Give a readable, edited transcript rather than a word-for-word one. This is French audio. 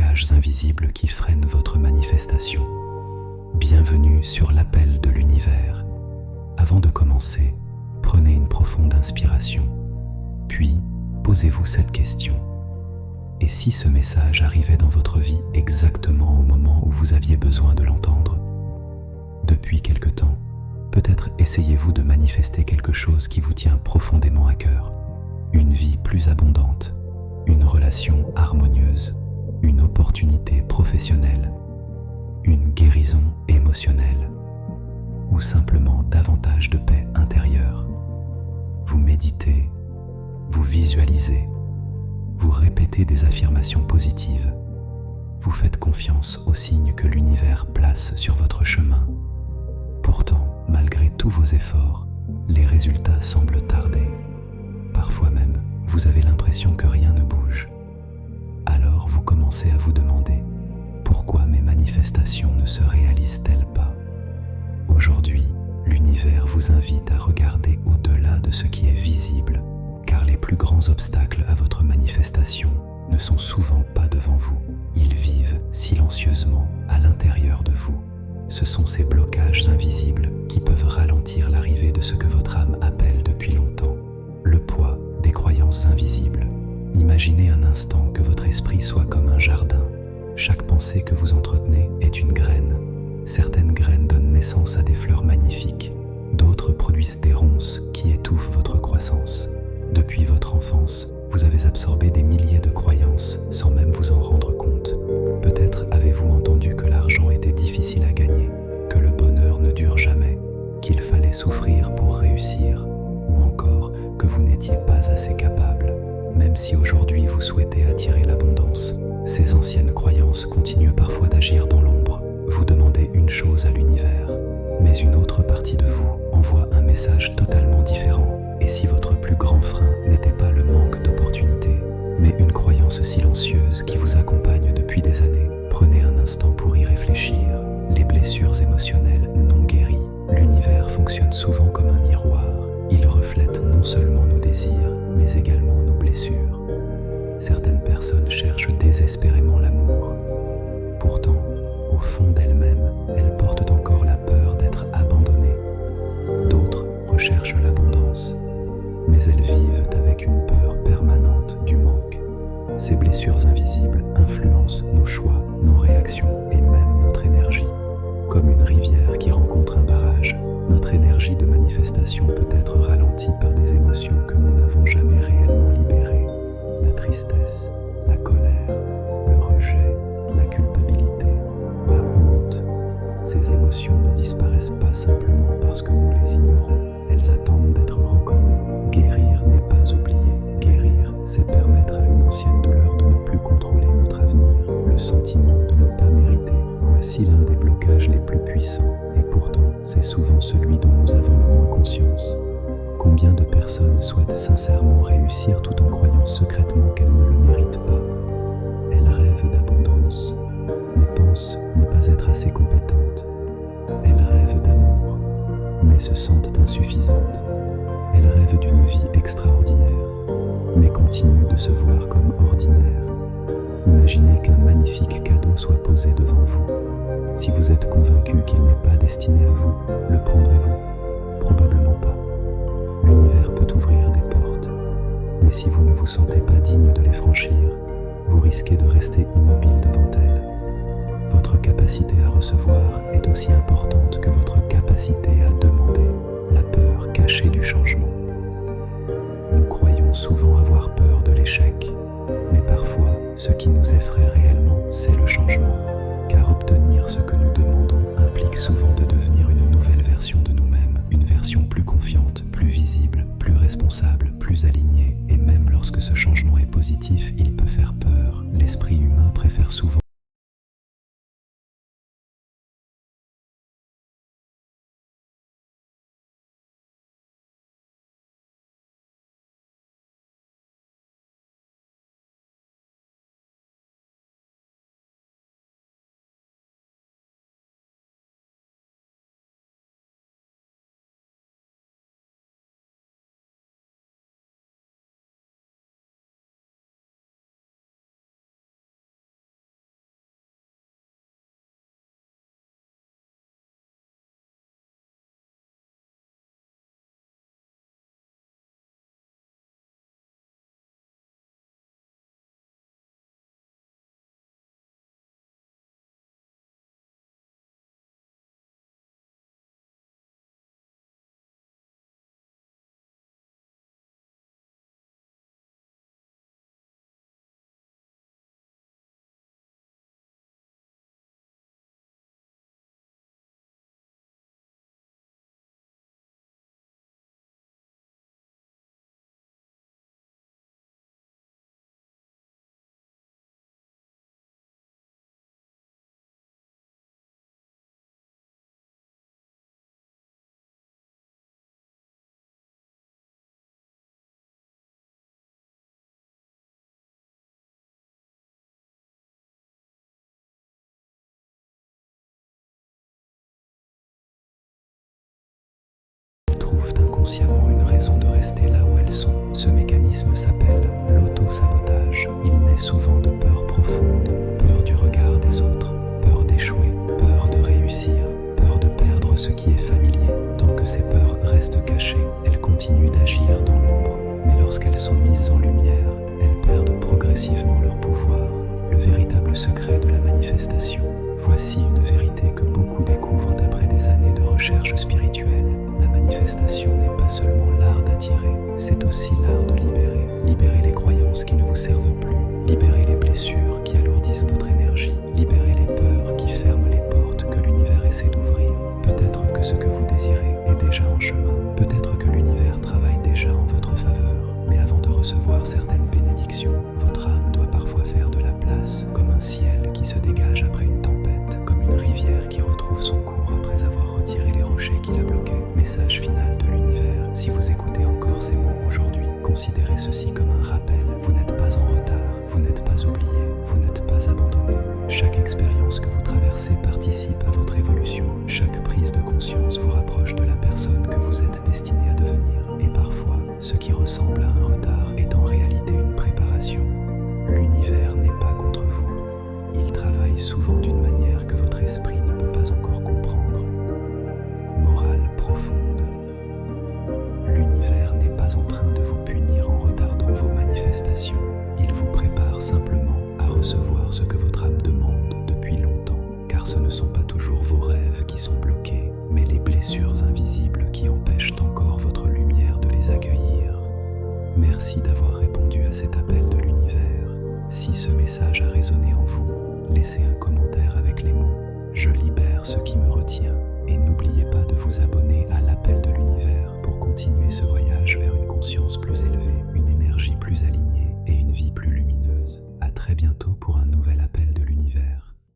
blocages invisibles qui freinent votre manifestation. Bienvenue sur l'appel de l'univers. Avant de commencer, prenez une profonde inspiration. Puis, posez-vous cette question. Et si ce message arrivait dans votre vie exactement au moment où vous aviez besoin de l'entendre? Depuis quelque temps, peut-être essayez-vous de manifester quelque chose qui vous tient profondément à cœur. Une vie plus abondante, une relation harmonieuse, une opportunité professionnelle, une guérison émotionnelle ou simplement davantage de paix intérieure. Vous méditez, vous visualisez, vous répétez des affirmations positives, vous faites confiance aux signes que l'univers place sur votre chemin. Pourtant, malgré tous vos efforts, les résultats semblent tarder. Parfois même, vous avez l'impression que rien ne bouge. Alors vous commencez à vous demander pourquoi mes manifestations ne se réalisent-elles pas? Aujourd'hui, l'univers vous invite à regarder au-delà de ce qui est visible, car les plus grands obstacles à votre manifestation ne sont souvent pas devant vous. Ils vivent silencieusement à l'intérieur de vous. Ce sont ces blocages invisibles qui peuvent ralentir l'arrivée de ce que votre âme appelle depuis longtemps. Le poids des croyances invisibles. Imaginez un instant que votre esprit soit comme un jardin. Chaque pensée que vous entretenez est une graine. Certaines graines donnent naissance à des fleurs magnifiques. D'autres produisent des ronces qui étouffent votre croissance. Depuis votre enfance, vous avez absorbé des milliers de croyances sans même vous en rendre compte. Peut-être avez-vous entendu que l'argent était difficile à gagner, que le bonheur ne dure jamais, qu'il fallait souffrir pour réussir, ou encore que vous n'étiez pas assez capable. Même si aujourd'hui vous souhaitez attirer l'abondance, ces anciennes croyances continuent parfois d'agir dans l'ombre. Vous demandez une chose à l'univers, mais une autre partie de vous envoie un message totalement différent. Et si votre plus grand frein n'était pas le manque d'opportunités, mais une croyance silencieuse qui vous accompagne depuis des années, prenez un instant pour y réfléchir. Les blessures émotionnelles non guéries. L'univers fonctionne souvent comme un miroir. Il reflète non seulement nos désirs, mais également nos blessures. Certaines personnes cherchent désespérément l'amour. Pourtant, au fond d'elles-mêmes, elles portent encore la peur d'être abandonnées. D'autres recherchent l'abondance, mais elles vivent avec une peur permanente du manque. Ces blessures invisibles influencent nos choix, nos réactions et même notre énergie. Comme une rivière qui rencontre un barrage, notre énergie de manifestation peut être ralentie par des émotions que nous n'avons jamais réellement libérées. La tristesse, la colère, le rejet, la culpabilité, la honte. Ces émotions ne disparaissent pas simplement parce que nous les ignorons. Elles attendent d'être reconnues. Guérir n'est pas oublier. Guérir, c'est permettre à une ancienne douleur de ne plus contrôler notre avenir. Le sentiment de ne pas mériter. Voici l'un des blocages les plus puissants. Et pourtant, c'est souvent celui dont nous avons le moins conscience. Combien de personnes souhaitent sincèrement réussir tout en croyant secrètement qu'elles ne le méritent pas? Elles rêvent d'abondance, mais pensent ne pas être assez compétentes. Elles rêvent d'amour, mais se sentent insuffisantes. Elles rêvent d'une vie extraordinaire, mais continuent de se voir comme ordinaires. Imaginez qu'un magnifique cadeau soit posé devant vous. Si vous êtes convaincu qu'il n'est pas destiné à vous, le prendrez-vous? Probablement pas. L'univers peut ouvrir des portes, mais si vous ne vous sentez pas digne de les franchir, vous risquez de rester immobile devant elles. Votre capacité à recevoir est aussi importante que votre capacité à demander. La peur cachée du changement. Nous croyons souvent avoir peur de l'échec, mais parfois, ce qui nous effraie réellement, c'est le changement. Car obtenir ce que nous demandons implique souvent de devenir une nouvelle version de nous-mêmes, une version plus confiante, plus visible, plus responsable, plus alignée. Et même lorsque ce changement est positif, il peut faire peur. L'esprit humain préfère souvent inconsciemment une raison de rester là où elles sont. Ce mécanisme s'appelle l'auto-sabotage. Il naît souvent de peur profonde, peur du regard des autres, peur d'échouer, peur de réussir, peur de perdre ce qui est familier. Tant que ces peurs restent cachées, elles continuent d'agir dans l'ombre. Mais lorsqu'elles sont mises en lumière, elles perdent progressivement leur pouvoir. Le véritable secret de la manifestation. Voici une vérité que beaucoup découvrent après des années de recherche spirituelle. La manifestation n'est pas seulement l'art d'attirer, c'est aussi l'art de libérer. Libérer les croyances qui ne vous servent plus, libérer les blessures qui alourdissent votre énergie, libérer les peurs qui ferment les portes que l'univers essaie d'ouvrir. Peut-être que ce que vous désirez est déjà en chemin, peut-être que l'univers travaille déjà en votre faveur. Mais avant de recevoir certaines bénédictions, votre âme doit parfois faire de la place, comme un ciel qui se dégage après une tempête, comme une rivière qui retrouve son cours après avoir retiré les rochers qui la bloquaient. Message final de l'univers. Si vous écoutez encore ces mots aujourd'hui, considérez ceci comme un rappel. Vous n'êtes pas en retard, vous n'êtes pas oublié, vous n'êtes pas abandonné. Chaque expérience que vous traversez participe à votre évolution. Chaque prise de conscience vous rapproche de la personne que vous êtes destiné à devenir. Et parfois, ce qui ressemble à un retard est en réalité une préparation. L'univers n'est pas contre vous. Il travaille souvent d'une manière que votre esprit ne peut pas encore comprendre. Morale profonde. L'univers n'est pas en train de vous punir en retardant vos manifestations. Il vous prépare simplement à recevoir ce que votre âme demande depuis longtemps, car ce ne sont pas toujours vos rêves qui sont bloqués, mais les blessures invisibles qui empêchent encore votre lumière de les accueillir. Merci d'avoir répondu à cet appel de l'univers. Si ce message a résonné en vous, laissez un commentaire avec les mots « Je libère ce qui me retient » et n'oubliez pas de vous abonner à l'appel de l'univers pour continuer ce voyage vers une conscience plus élevée, une énergie plus alignée et une vie plus lumineuse. À très bientôt pour un nouvel appel de l'univers.